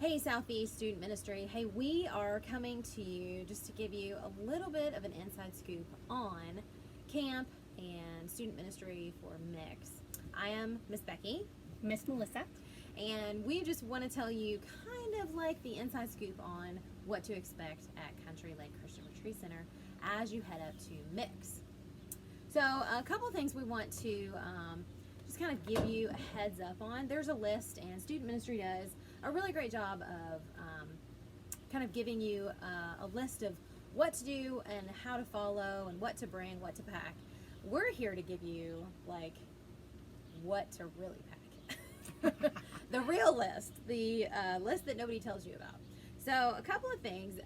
Hey, Southeast Student Ministry. Hey, we are coming to you just to give you a little bit of an inside scoop on camp and student ministry for Mix. I am Miss Becky, Miss Melissa. and we just want to tell you kind of like the inside scoop on what to expect at Country Lake Christian Retreat Center as you head up to Mix. So, a couple of things we want to just kind of give you a heads up on. There's a list, and student ministry does a really great job of kind of giving you a list of what to do and how to follow and what to bring, what to pack. We're here to give you like what to really pack. The real list, the list that nobody tells you about. So a couple of things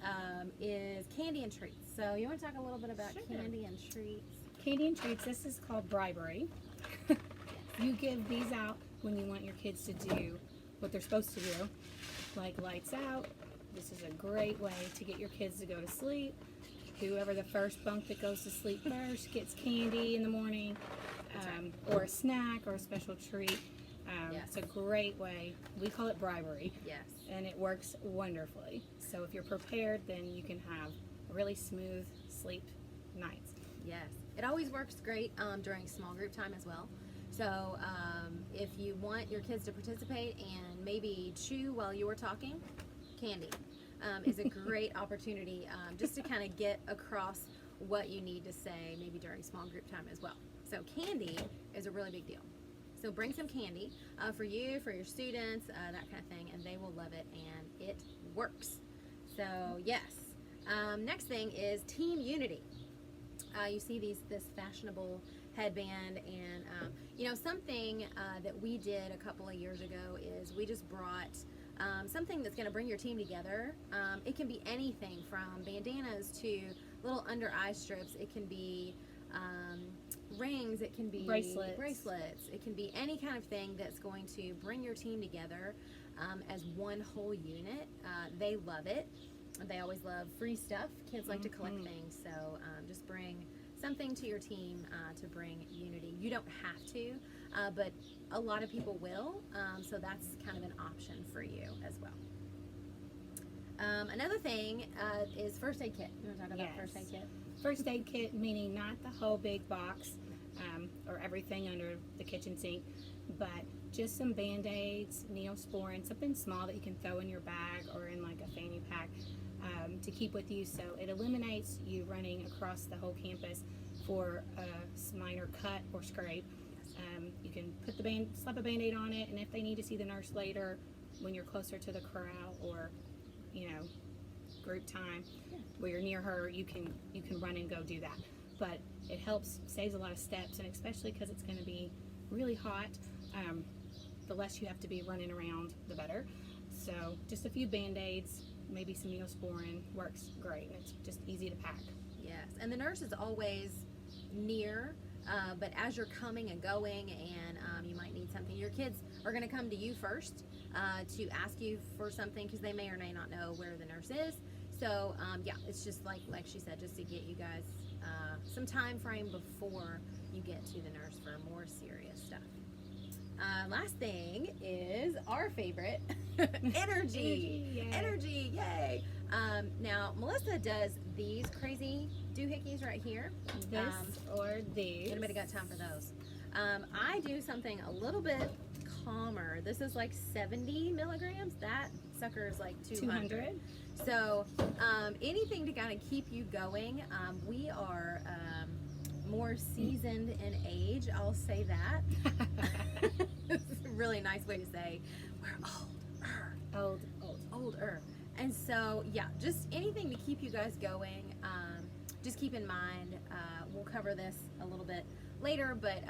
is candy and treats. So you want to talk a little bit about Sure. candy and treats? Candy and treats, this is called bribery. You give these out when you want your kids to do what they're supposed to do, like lights out. This is a great way to get your kids to go to sleep. Whoever the first bunk that goes to sleep first gets candy in the morning, or a snack or a special treat. Yes. It's a great way. We call it bribery, Yes. and it works wonderfully. So if you're prepared, then you can have a really smooth sleep nights. Yes. It always works great during small group time as well. So if you want your kids to participate and maybe chew while you're talking, candy is a great opportunity just to kind of get across what you need to say maybe during small group time as well. So candy is a really big deal. So bring some candy for you, for your students, that kind of thing, and they will love it, and it works. So yes. Next thing is team unity. You see this fashionable headband, and something that we did a couple of years ago is we just brought something that's going to bring your team together. It can be anything from bandanas to little under eye strips. It can be rings. It can be bracelets. It can be any kind of thing that's going to bring your team together as one whole unit. They love it. They always love free stuff. Kids like to collect things, so just bring something to your team to bring unity. You don't have to, but a lot of people will, so that's kind of an option for you as well. Another thing is first aid kit. You want to talk about first aid kit? First aid kit, meaning not the whole big box or everything under the kitchen sink, but just some Band-Aids, Neosporin, something small that you can throw in your bag or in like a fanny pack to keep with you, so it eliminates you running across the whole campus for a minor cut or scrape. You can put slap a Band-Aid on it, and if they need to see the nurse later when you're closer to the corral or group time where you're near her, you can run and go do that. But it saves a lot of steps, and especially because it's going to be really hot, the less you have to be running around, the better. So just a few Band-Aids, maybe some Neosporin works great, and it's just easy to pack. Yes, and the nurse is always near, but as you're coming and going, and you might need something, your kids are going to come to you first to ask you for something because they may or may not know where the nurse is. So it's just like she said, just to get you guys some time frame before you get to the nurse for more serious stuff. Last thing is our favorite, energy. Energy, yay! Now, Melissa does these crazy doohickeys right here. This or these. Anybody got time for those? I do something a little bit calmer. This is like 70 milligrams. That sucker is like 200. So anything to kind of keep you going. We are more seasoned in age, I'll say that. It's a really nice way to say we're older. And so just anything to keep you guys going. Just keep in mind, we'll cover this a little bit later, but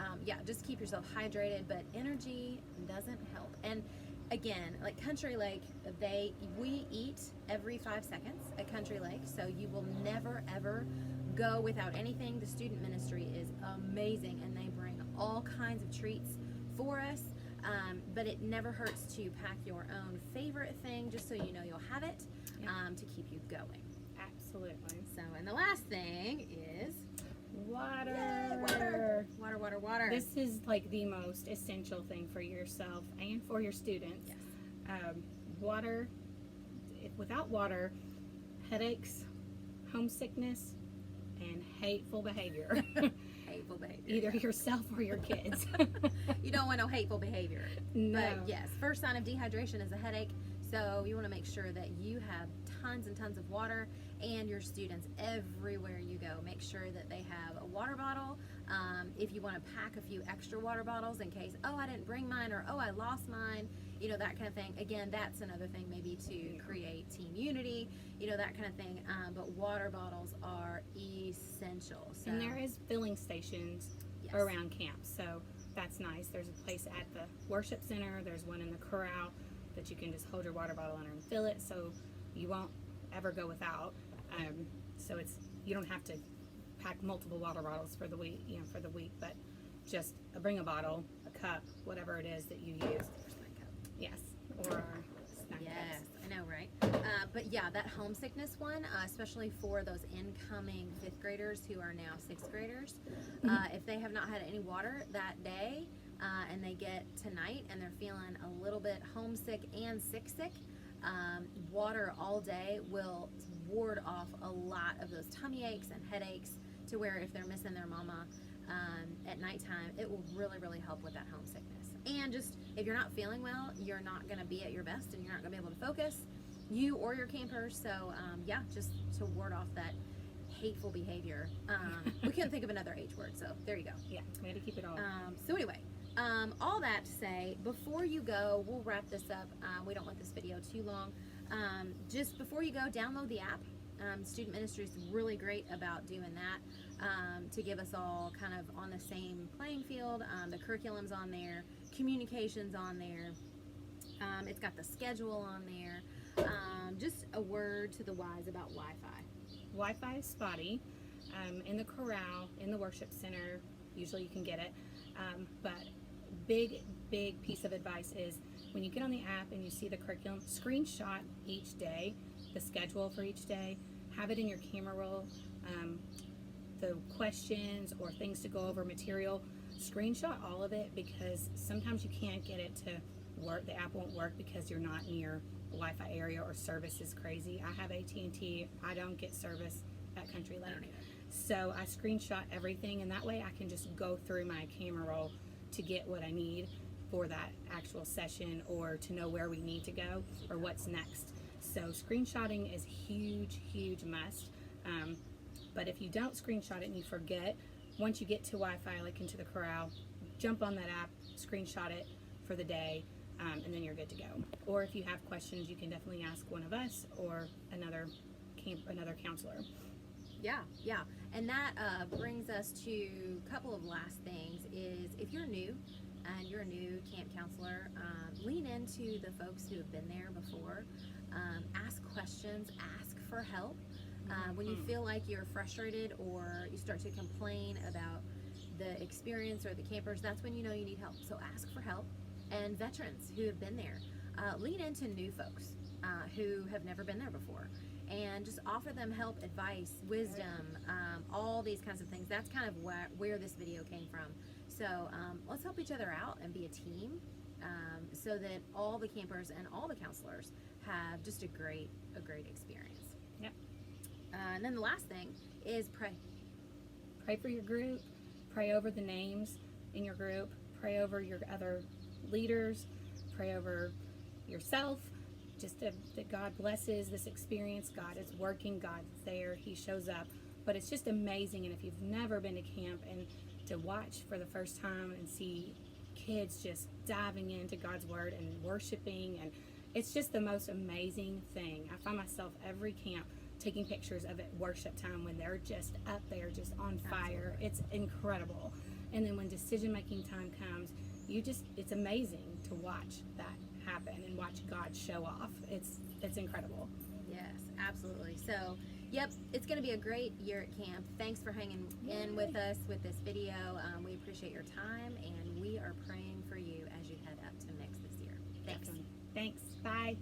just keep yourself hydrated. But energy doesn't help. And again, like Country Lake, we eat every 5 seconds at Country Lake, so you will never ever go without anything. The student ministry is amazing, and they bring all kinds of treats for us. But it never hurts to pack your own favorite thing, just so you know you'll have it to keep you going. Absolutely. So, and the last thing is water. Yay, water. This is like the most essential thing for yourself and for your students. Yes. Water without water, headaches, homesickness, and hateful behavior. Hateful behavior. Either yourself or your kids. You don't want no hateful behavior. No. But yes, first sign of dehydration is a headache. So you want to make sure that you have tons and tons of water, and your students, everywhere you go, make sure that they have a water bottle. If you want to pack a few extra water bottles in case, oh, I didn't bring mine, or oh, I lost mine, you know, that kind of thing. Again, that's another thing maybe to create team unity, you know, that kind of thing. But water bottles are essential. So, And there is filling stations yes. around camp, so that's nice. There's a place at the worship center. There's one in the corral that you can just hold your water bottle under and fill it, so you won't ever go without. So you don't have to pack multiple water bottles for the week, but just bring a bottle, a cup, whatever it is that you use. Yes, or our snack Yes, cups. I know, right? But yeah, that homesickness one, especially for those incoming 5th graders who are now 6th graders, if they have not had any water that day, and they get tonight and they're feeling a little bit homesick and sick, water all day will ward off a lot of those tummy aches and headaches, to where if they're missing their mama at nighttime, it will really, really help with that homesickness. And just, if you're not feeling well, you're not going to be at your best, and you're not going to be able to focus, you or your campers. So yeah, just to ward off that hateful behavior. We couldn't think of another H word, so there you go. Yeah, we had to keep it all. So anyway, all that to say, before you go, we'll wrap this up. We don't want this video too long. Just before you go, download the app. Student Ministry is really great about doing that, to give us all kind of on the same playing field. The curriculum's on there, communication's on there. It's got the schedule on there. Just a word to the wise about Wi-Fi. Wi-Fi is spotty. In the corral, in the worship center, usually you can get it. But big piece of advice is, when you get on the app and you see the curriculum, screenshot each day, the schedule for each day, have it in your camera roll, the questions or things to go over, material, screenshot all of it, because sometimes you can't get it to work. The app won't work because you're not near a Wi-Fi area, or service is crazy. I have AT&T. I don't get service at Country Lake. So I screenshot everything, and that way I can just go through my camera roll to get what I need for that actual session, or to know where we need to go or what's next. So screenshotting is huge must. But if you don't screenshot it and you forget, once you get to Wi-Fi, like into the corral, jump on that app, screenshot it for the day, and then you're good to go. Or if you have questions, you can definitely ask one of us or another counselor. Yeah. And that brings us to a couple of last things. Is if you're new and you're a new camp counselor, lean into the folks who have been there before. Ask questions, ask for help. When you feel like you're frustrated or you start to complain about the experience or the campers, that's when you know you need help. So ask for help. And veterans who have been there, lean into new folks who have never been there before, and just offer them help, advice, wisdom, all these kinds of things. That's kind of where this video came from. So let's help each other out and be a team, so that all the campers and all the counselors have just a great experience. Yep. And then the last thing is pray. Pray for your group. Pray over the names in your group. Pray over your other leaders. Pray over yourself. Just that God blesses this experience. God is working. God's there. He shows up. But it's just amazing. And if you've never been to camp, and to watch for the first time and see kids just diving into God's word and worshiping, and it's just the most amazing thing. I find myself every camp taking pictures of it worship time, when they're just up there, just on fire. Absolutely. It's incredible. And then when decision making time comes, it's amazing to watch that happen and watch God show off. It's incredible. Yes, absolutely. So, yep, it's going to be a great year at camp. Thanks for hanging in with us with this video. We appreciate your time, and we are praying for you as you head up to Mix this year. Thanks. Thanks. Bye.